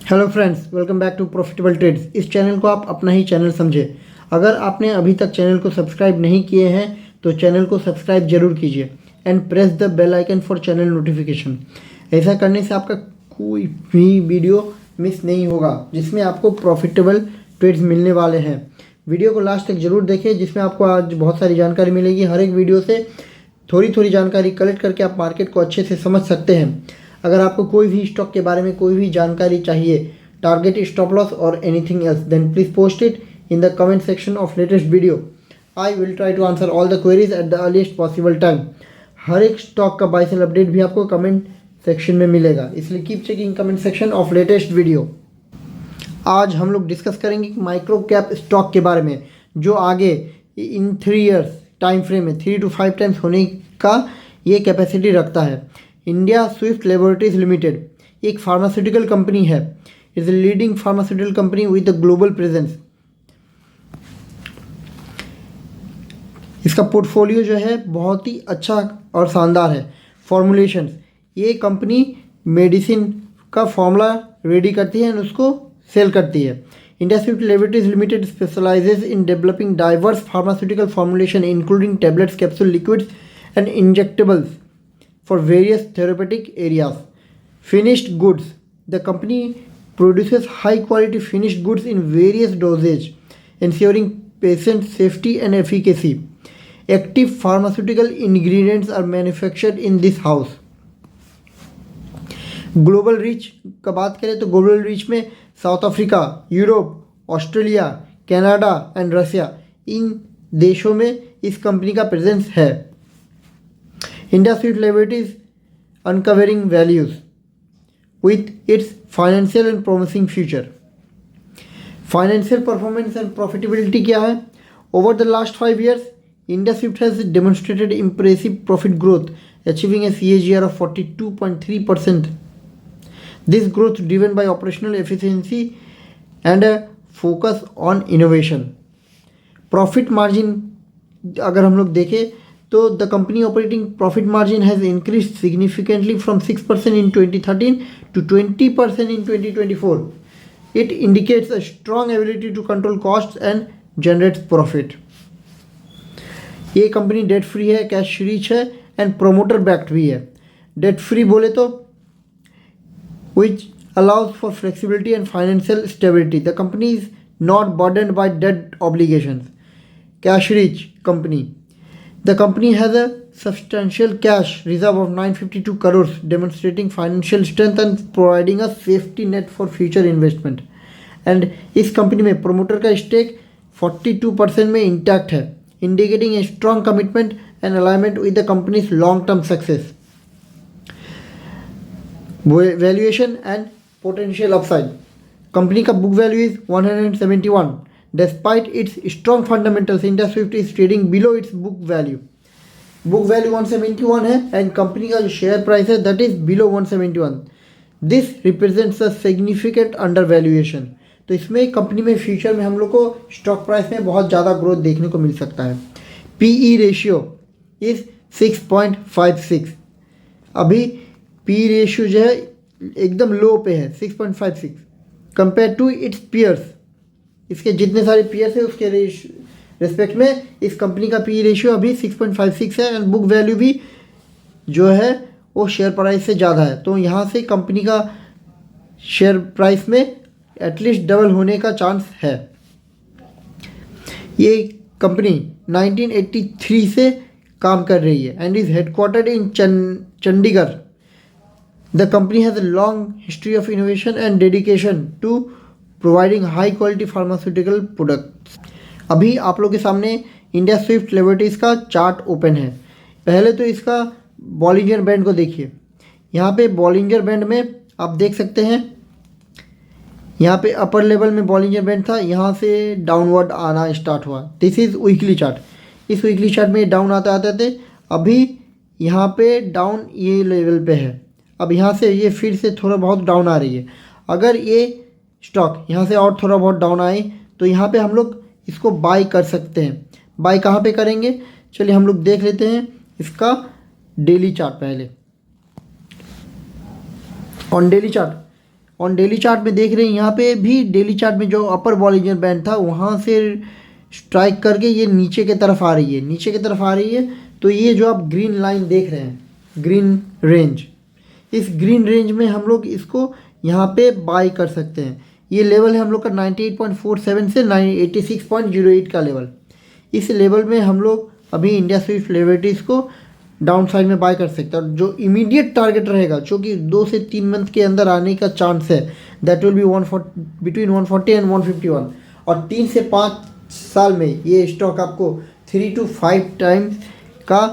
Hello friends, welcome back to profitable trades. इस channel को आप अपना ही चैनल समझे। अगर आपने अभी तक चैनल को सब्सक्राइब नहीं किए हैं तो चैनल को सब्सक्राइब जरूर कीजिए and press the bell icon for channel notification. ऐसा करने से आपका कोई भी वीडियो मिस नहीं होगा जिसमें आपको प्रॉफिटेबल ट्रेड्स मिलने वाले हैं। वीडियो को लास्ट तक जरूर देखें, जिसमें आपको आज बहुत सारी जानकारी मिलेगी। हर एक वीडियो से थोड़ी थोड़ी जानकारी कलेक्ट करके आप मार्केट को अच्छे से समझ सकते हैं। अगर आपको कोई भी स्टॉक के बारे में कोई भी जानकारी चाहिए, टारगेट, स्टॉप लॉस और anything else, then please post it in the comment section of latest video. I will try to answer all the queries at the earliest possible time. हर एक स्टॉक का बाय सेल अपडेट भी आपको comment section में मिलेगा, इसलिए keep checking comment section of latest video. आज हम लोग डिस्कस करेंगे माइक्रो कैप स्टॉक के बारे में, जो आगे इन 3 ईयर्स टाइम फ्रेम में 3 to 5 टाइम्स होने का ये कैपेसिटी रखता है। इंडिया स्विफ्ट लेबोरेटरीज लिमिटेड एक फार्मास्यूटिकल कंपनी है। Is a leading pharmaceutical company with a global presence. इसका पोर्टफोलियो जो है बहुत ही अच्छा और शानदार है। फॉर्मुलेशंस, ये कंपनी मेडिसिन का फॉर्मूला रेडी करती है और उसको सेल करती है। India Swift laboratories limited specialises in developing diverse pharmaceutical formulation including tablets, capsule, liquids and injectables for various therapeutic areas. Finished goods. The company produces high quality finished goods in various dosage, ensuring patient safety and efficacy. Active pharmaceutical ingredients are manufactured in this house. Global reach का बात करें तो global reach में South Africa, Europe, Australia, Canada and Russia, इन देशों में इस company का प्रेजेंस है। India Swift Laboratories uncovering values with its financial and promising future. Financial performance and profitability क्या है? Over the last 5 years, India Swift has demonstrated impressive profit growth, achieving a CAGR of 42.3%. This growth driven by operational efficiency and a focus on innovation. Profit margin अगर हम लोग देखें तो the company operating profit margin has increased significantly from 6% in 2013 to 20% in 2024. It indicates a strong ability to control costs and generates profit. ये company debt free है, cash rich है and promoter backed भी है। Debt free बोले तो which allows for flexibility and financial stability. The company is not burdened by debt obligations. Cash rich company. The company has a substantial cash reserve of 952 crores, demonstrating financial strength and providing a safety net for future investment. And इस company में promoter का stake 42% में intact है, indicating a strong commitment and alignment with the company's long term success. Valuation and potential upside. Company का book value is 171. Despite its strong fundamentals, India Swift is trading below its book value. Book value 171 है and company का जो share price है that is below 171. This represents a significant under valuation. तो इसमें company में future में हम लोग को स्टॉक प्राइस में बहुत ज़्यादा ग्रोथ देखने को मिल सकता है। PE ratio is 6.56. अभी PE रेशियो जो है एकदम लो पे है, 6.56 कंपेयर टू इट्स पियर्स। इसके जितने सारे पीयर्स है उसके रिस्पेक्ट में इस कंपनी का पी रेशियो अभी 6.56 है एंड बुक वैल्यू भी जो है वो शेयर प्राइस से ज़्यादा है। तो यहाँ से कंपनी का शेयर प्राइस में एटलीस्ट डबल होने का चांस है। ये कंपनी 1983 से काम कर रही है and is headquartered in Chandigarh. The company has a long history of innovation and dedication to providing high quality pharmaceutical products. अभी आप लोग के सामने इंडिया स्विफ्ट लेबोरेटरीज का चार्ट ओपन है। पहले तो इसका बॉलिंजर बैंड को देखिए। यहाँ पे बॉलिंजर बैंड में आप देख सकते हैं, यहाँ पे अपर लेवल में बॉलिंजर बैंड था, यहाँ से डाउनवर्ड आना स्टार्ट हुआ। This is weekly chart. इस वीकली चार्ट में डाउन आते आते थे, अभी यहाँ पे डाउन ये लेवल पे है। अब यहाँ से ये फिर से थोड़ा बहुत डाउन आ रही है। अगर ये स्टॉक यहाँ से और थोड़ा बहुत डाउन आए तो यहाँ पे हम लोग इसको बाय कर सकते हैं। बाय कहाँ पे करेंगे, चलिए हम लोग देख लेते हैं इसका डेली चार्ट। पहले on daily chart on daily chart में देख रहे हैं, यहाँ पे भी डेली चार्ट में जो अपर बॉलिंजर बैंड था वहाँ से स्ट्राइक करके ये नीचे की तरफ आ रही है, नीचे की तरफ आ रही है। तो ये जो आप ग्रीन लाइन देख रहे हैं, ग्रीन रेंज, इस ग्रीन रेंज में हम लोग इसको यहाँ पे बाय कर सकते हैं। ये लेवल है हम लोग का 98.47 से 86.08 का लेवल। इस लेवल में हम लोग अभी इंडिया स्विफ्ट लिबर्टीज़ को डाउन साइड में बाय कर सकते हैं। और जो इमीडिएट टारगेट रहेगा, जो कि 2 से 3 मंथ के अंदर आने का चांस है, that will be between 140 and 151। और 3 से 5 साल में ये स्टॉक आपको 3 to 5 टाइम्स का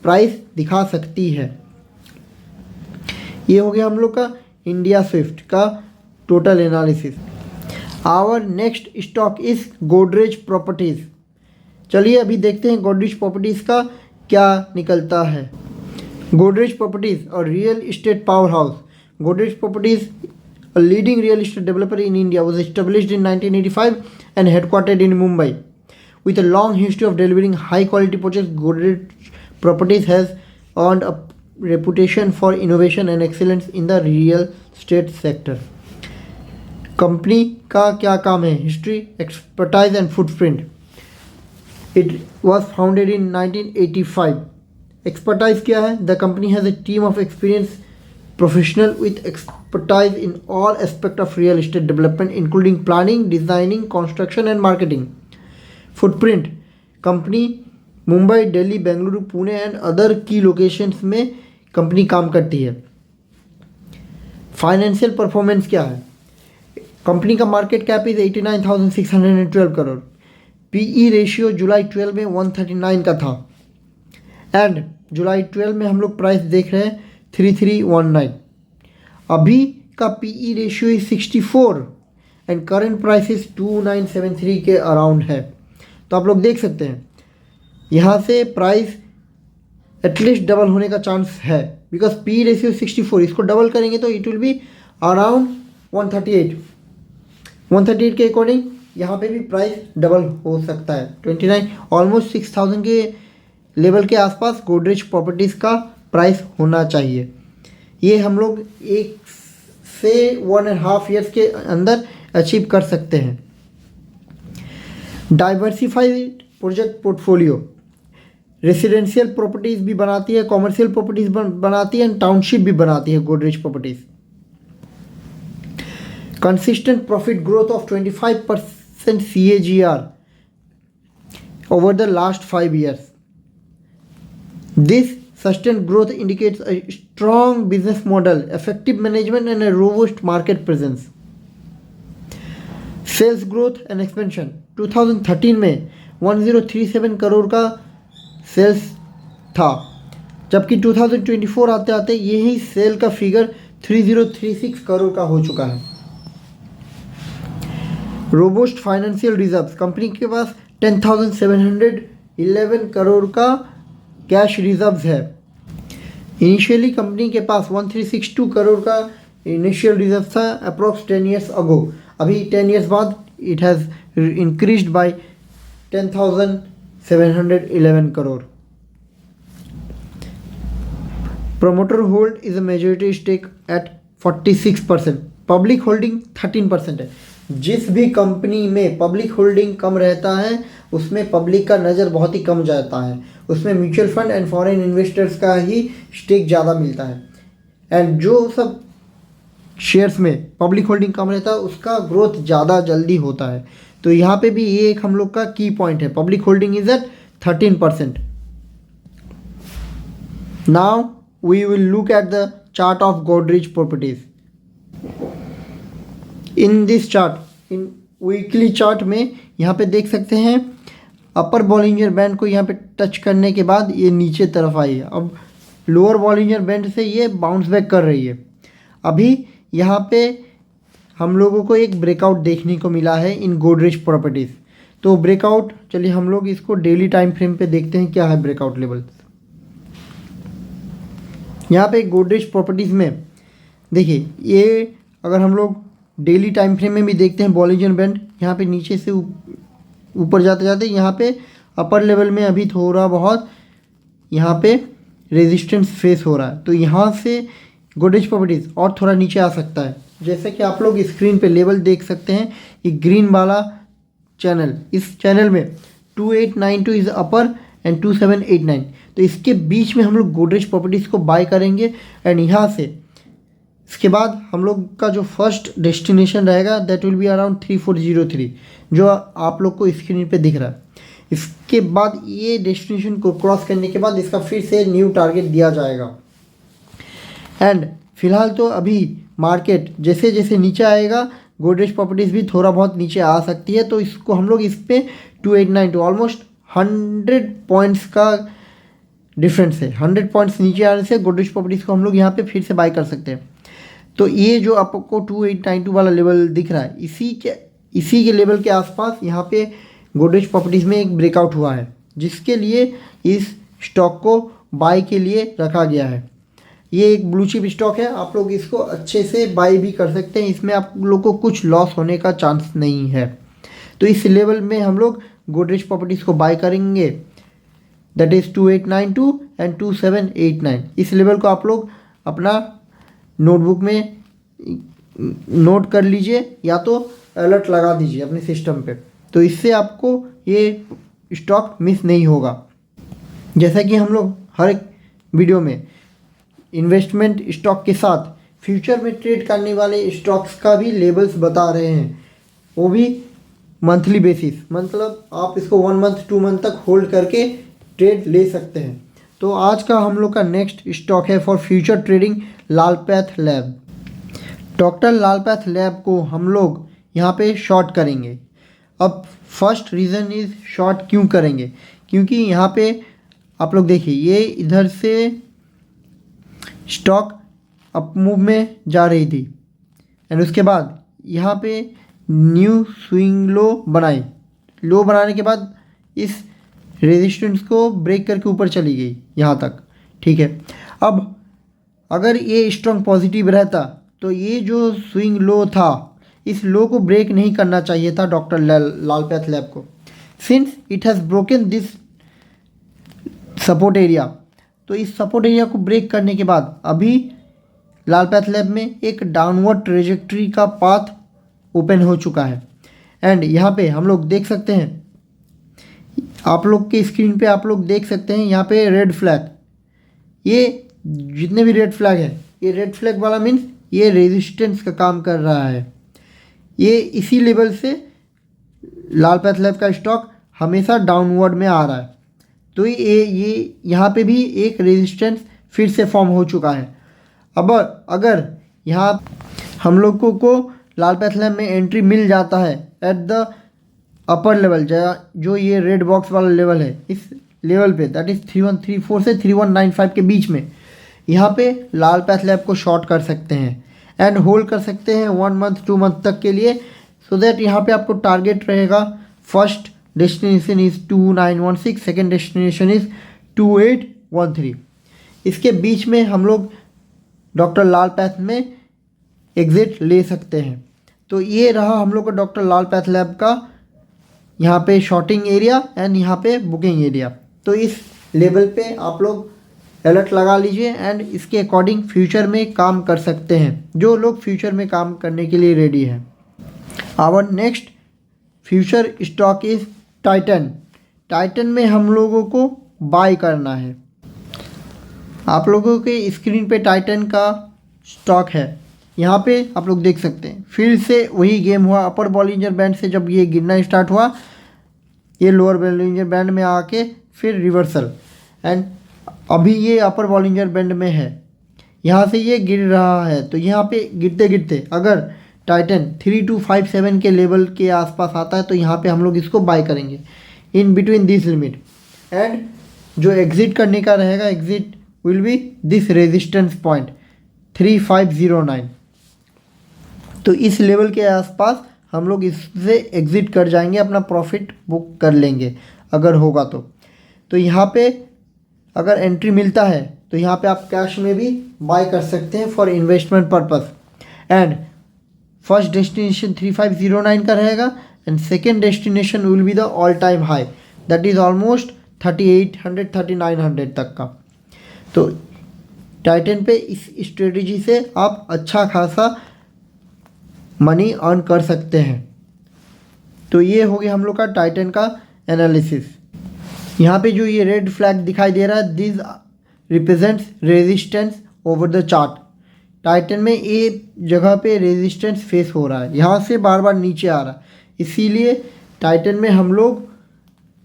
प्राइस दिखा सकती है। ये हो गया हम लोग का इंडिया स्विफ्ट का total analysis. Our next stock is Godrej Properties. चलिए अभी देखते हैं गोदरेज प्रॉपर्टीज़ का क्या निकलता है। गोदरेज प्रॉपर्टीज़ और real state power house. Godrej properties, a leading real estate developer in India, was established in 1985 and headquartered in Mumbai. With a long history of delivering high-quality projects, Godrej Properties has earned a reputation for innovation and excellence in the real estate sector. Company का क्या काम है? History, expertise and footprint. It was founded in 1985। Expertise क्या है? The company has a team of experienced professional with expertise in all aspects of real estate development, including planning, designing, construction and marketing. Footprint, company Mumbai, Delhi, Bengaluru, Pune and other की locations में company काम करती है। Financial performance क्या है? Company का market cap is 89,612 crore. PE ratio जुलाई 12 में 139 का था एंड जुलाई 12 में हम लोग प्राइस देख रहे हैं 3319। अभी का PE ratio is 64 and current price is 2973 के अराउंड है। तो आप लोग देख सकते हैं यहाँ से प्राइस एटलीस्ट डबल होने का चांस है, बिकॉज पी रेशियो 64, इसको डबल करेंगे तो इट विल बी अराउंड 138 के अकॉर्डिंग यहाँ पे भी प्राइस डबल हो सकता है। 29 ऑलमोस्ट 6000 के लेवल के आसपास गोदरेज प्रॉपर्टीज़ का प्राइस होना चाहिए। ये हम लोग 1 से 1.5 ईयर्स के अंदर अचीव कर सकते हैं। Diversified project portfolio, residential properties भी बनाती है, कॉमर्शियल प्रॉपर्टीज़ बनाती है एंड टाउनशिप भी बनाती है Godrej properties. Consistent profit growth of 25% CAGR over the last 5 years. This sustained growth indicates a strong business model, effective management and a robust market presence. Sales growth and expansion, 2013 में 1037 करोड़ का sales था, जबकि 2024 आते आते यही सेल का figure 3036 crore का हो चुका है। रोबोस्ट फाइनेंशियल रिजर्व्स, कंपनी के पास 10,711 करोड़ का कैश रिजर्व्स है। इनिशियली कंपनी के पास 1362 करोड़ का इनिशियल रिजर्व था अप्रॉक्स 10 ईयर्स अगो। अभी 10 ईयर्स बाद it has increased by 10,711 crore. Promoter hold is a majority stake at 46%, public holding 13% है। जिस भी कंपनी में पब्लिक होल्डिंग कम रहता है उसमें पब्लिक का नज़र बहुत ही कम जाता है, उसमें mutual fund and foreign investors का ही स्टेक ज़्यादा मिलता है। एंड जो सब शेयर्स में पब्लिक होल्डिंग कम रहता है उसका ग्रोथ ज़्यादा जल्दी होता है। तो यहाँ पे भी ये एक हम लोग का की पॉइंट है, public holding is at 13%। Now we will look at the chart of Godrej Properties. In this chart, in weekly chart में यहाँ पे देख सकते हैं अपर बॉलिंजर बैंड को यहाँ पे टच करने के बाद ये नीचे तरफ आई है। अब लोअर बॉलिंजर बैंड से ये बाउंस बैक कर रही है। अभी यहाँ पे हम लोगों को एक ब्रेकआउट देखने को मिला है इन गोदरेज प्रॉपर्टीज़। तो ब्रेकआउट, चलिए हम लोग इसको डेली टाइम फ्रेम पे देखते हैं क्या है ब्रेकआउट लेवल। यहाँ पे गोदरेज प्रॉपर्टीज़ में देखिए, ये अगर हम लोग डेली टाइम फ्रेम में भी देखते हैं बॉलिंजर बैंड यहाँ पे नीचे से ऊपर जाते जाते यहाँ पे अपर लेवल में अभी थोड़ा बहुत यहाँ पे रेजिस्टेंस फेस हो रहा है। तो यहाँ से गोदरेज प्रॉपर्टीज़ और थोड़ा नीचे आ सकता है। जैसे कि आप लोग स्क्रीन पे लेवल देख सकते हैं, ये ग्रीन वाला चैनल, इस चैनल में 2892 इज़ अपर एंड 2789, तो इसके बीच में हम लोग गोदरेज प्रॉपर्टीज़ को बाय करेंगे। एंड यहाँ से इसके बाद हम लोग का जो फर्स्ट डेस्टिनेशन रहेगा दैट विल बी अराउंड 3403, जो आप लोग को स्क्रीन पे दिख रहा है। इसके बाद ये डेस्टिनेशन को क्रॉस करने के बाद इसका फिर से न्यू टारगेट दिया जाएगा। एंड फिलहाल तो अभी मार्केट जैसे जैसे नीचे आएगा गोदरेज प्रॉपर्टीज़ भी थोड़ा बहुत नीचे आ सकती है, तो इसको हम लोग इस पर 2892 ऑलमोस्ट 100 पॉइंट्स का डिफरेंस है। 100 पॉइंट्स नीचे आने से गोदरेज प्रॉपर्टीज़ को हम लोग यहाँ पे फिर से बाय कर सकते हैं। तो ये जो आपको 2892 वाला लेवल दिख रहा है, इसी के लेवल के आसपास यहाँ पे गोदरेज प्रॉपर्टीज़ में एक ब्रेकआउट हुआ है, जिसके लिए इस स्टॉक को बाय के लिए रखा गया है। ये एक ब्लू चिप स्टॉक है, आप लोग इसको अच्छे से बाय भी कर सकते हैं, इसमें आप लोग को कुछ लॉस होने का चांस नहीं है। तो इस लेवल में हम लोग गोदरेज प्रॉपर्टीज़ को बाय करेंगे, दैट इज़ 2892 एंड 2789। इस लेवल को आप लोग अपना नोटबुक में नोट कर लीजिए या तो अलर्ट लगा दीजिए अपने सिस्टम पे, तो इससे आपको ये स्टॉक मिस नहीं होगा। जैसा कि हम लोग हर एक वीडियो में इन्वेस्टमेंट स्टॉक के साथ फ्यूचर में ट्रेड करने वाले स्टॉक्स का भी लेवल्स बता रहे हैं, वो भी मंथली बेसिस, मतलब आप इसको 1 मंथ 2 मंथ तक होल्ड करके ट्रेड ले सकते हैं। तो आज का हम लोग का नेक्स्ट स्टॉक है for future trading Lal path lab. Doctor Lal path lab को हम लोग यहाँ पे शॉर्ट करेंगे। अब फर्स्ट रीज़न इज़ शॉर्ट क्यों करेंगे, क्योंकि यहाँ पे आप लोग देखिए ये इधर से स्टॉक अप मूव में जा रही थी एंड उसके बाद यहाँ पे न्यू स्विंग लो बनाई, लो बनाने के बाद इस रेजिस्टेंस को ब्रेक करके ऊपर चली गई यहाँ तक, ठीक है। अब अगर ये स्ट्रॉन्ग पॉजिटिव रहता तो ये जो स्विंग लो था, इस लो को ब्रेक नहीं करना चाहिए था डॉक्टर लालपैथ लैब को, since it has broken this support area. तो इस सपोर्ट एरिया को ब्रेक करने के बाद अभी लालपैथ लैब में एक डाउनवर्ड ट्रेजेक्ट्री का पाथ ओपन हो चुका है। एंड यहाँ पे हम लोग देख सकते हैं, आप लोग के स्क्रीन पे आप लोग देख सकते हैं यहाँ पे रेड फ्लैग, ये जितने भी रेड फ्लैग है, ये रेड फ्लैग वाला मीन्स ये रेजिस्टेंस का काम कर रहा है। ये इसी लेवल से लालपैथ लैब का स्टॉक हमेशा डाउनवर्ड में आ रहा है, तो ये यहाँ पे भी एक रेजिस्टेंस फिर से फॉर्म हो चुका है। अब अगर यहाँ हम लोगों को लालपैथ लैब में एंट्री मिल जाता है एट द अपर लेवल, जो ये रेड बॉक्स वाला लेवल है, इस लेवल पे दैट इज़ 3134 से 3195 के बीच में, यहाँ पे लालपैथ लैब को शॉर्ट कर सकते हैं एंड होल्ड कर सकते हैं 1 मंथ 2 मंथ तक के लिए, सो दैट यहाँ पे आपको टारगेट रहेगा first destination is 2916, second destination is 2813। इसके बीच में हम लोग डॉक्टर लालपैथ में एग्ज़िट ले सकते हैं। तो ये रहा हम लोग का डॉक्टर लालपैथ लैब का यहाँ पे शॉर्टिंग एरिया एंड यहाँ पे बुकिंग एरिया। तो इस लेवल पे आप लोग अलर्ट लगा लीजिए एंड इसके अकॉर्डिंग फ्यूचर में काम कर सकते हैं, जो लोग फ्यूचर में काम करने के लिए रेडी हैं। Our next future stock is Titan. Titan में हम लोगों को बाय करना है। आप लोगों के स्क्रीन पे टाइटन का स्टॉक है, यहाँ पे आप लोग देख सकते हैं फिर से वही गेम हुआ। अपर बॉलिंजर बैंड से जब ये गिरना स्टार्ट हुआ, ये लोअर बॉलिंजर बैंड में आके फिर रिवर्सल, एंड अभी ये अपर बॉलिंजर बैंड में है, यहाँ से ये गिर रहा है। तो यहाँ पे गिरते गिरते अगर टाइटन 3257 के लेवल के आसपास आता है तो यहाँ पे हम लोग इसको बाय करेंगे in between this limit, and जो एग्ज़िट करने का रहेगा, exit will be this resistance point 3509। तो इस लेवल के आसपास हम लोग इससे एग्ज़िट कर जाएंगे, अपना प्रॉफिट बुक कर लेंगे अगर होगा तो यहाँ पे अगर एंट्री मिलता है तो यहाँ पे आप कैश में भी बाय कर सकते हैं for investment purpose. And first destination 3509 का रहेगा and second destination will be the all time high, that is almost 3800 3900 तक का। तो टाइटन पे इस स्ट्रेटजी से आप अच्छा खासा मनी अर्न कर सकते हैं। तो ये हो गया हम लोग का टाइटन का एनालिसिस। यहाँ पे जो ये रेड फ्लैग दिखाई दे रहा है, this represents resistance over the chart. Titan में ये जगह पे रेजिस्टेंस फेस हो रहा है, यहाँ से बार बार नीचे आ रहा है, इसीलिए टाइटन में हम लोग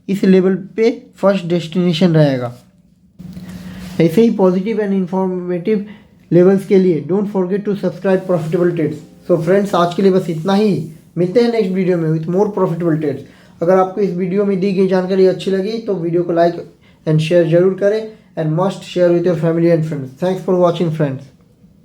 इस लेवल पे फर्स्ट डेस्टिनेशन रहेगा। ऐसे ही पॉजिटिव एंड इंफॉर्मेटिव लेवल्स के लिए don't forget to subscribe profitable trades. So friends, आज के लिए बस इतना ही। मिलते हैं नेक्स्ट वीडियो में विथ मोर प्रॉफिटेबल ट्रेड्स। अगर आपको इस वीडियो में दी गई जानकारी अच्छी लगी तो वीडियो को लाइक एंड शेयर जरूर करें, and must share with your family and friends. Thanks for watching friends.